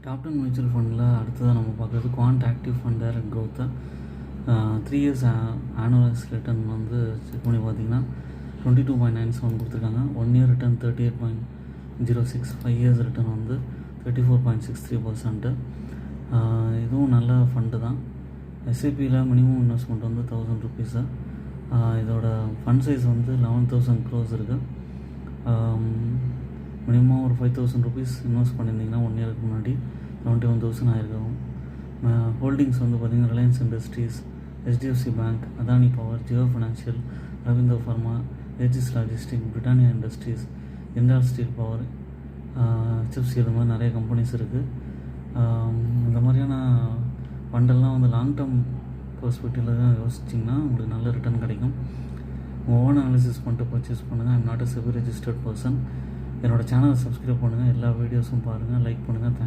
Top 10 mutual ஃபண்டில் அடுத்ததாக நம்ம பார்க்குறது குவாண்ட் ஆக்டிவ் ஃபண்ட் டைரக்ட் க்ரோத்தை 3 இயர்ஸ் ஆனுவலைஸ் ரிட்டர்ன் வந்து செக் பண்ணி பார்த்தீங்கன்னா 22.97 கொடுத்துருக்காங்க. 1 இயர் ரிட்டர்ன் 38.06, 5 இயர்ஸ் ரிட்டர்ன் வந்து 34.63%. இதுவும் நல்ல ஃபண்டு தான். எஸ்ஐபியில் மினிமம் இன்வெஸ்ட்மெண்ட் வந்து 1000 ருபீஸு. இதோட ஃபண்ட் சைஸ் வந்து 11,000 crores இருக்குது. மினிமம் ஒரு 5,000 ருபீஸ் இன்வெஸ்ட் பண்ணியிருந்தீங்கன்னா 1 இயருக்கு முன்னாடி 71,000 ஆயிருக்கும். ஹோல்டிங்ஸ் வந்து பார்த்திங்கன்னா Reliance Industries, HDFC Bank, Adani Power, Jio Financial, Ravindra Pharma, Aegis Logistic, Britannia Industries, Jindal Steel Power, HFC, இது மாதிரி நிறைய கம்பெனிஸ் இருக்குது. இந்த மாதிரியான ஃபண்டெல்லாம் வந்து லாங் டேர்ம் பெர்ஸ்பெக்டிவில் தான் யோசிச்சிங்கன்னா உங்களுக்கு நல்ல ரிட்டர்ன் கிடைக்கும். ஓன் அனாலிசிஸ் பண்ணிட்டு பர்ச்சேஸ் பண்ணுங்கள். I'm not a SEBI registered person. என்னோடய சேனலை சப்ஸ்கிரைப் பண்ணுங்கள். எல்லா வீடியோஸும் பாருங்கள், லைக் பண்ணுங்கள். தேங்க்ஸ்.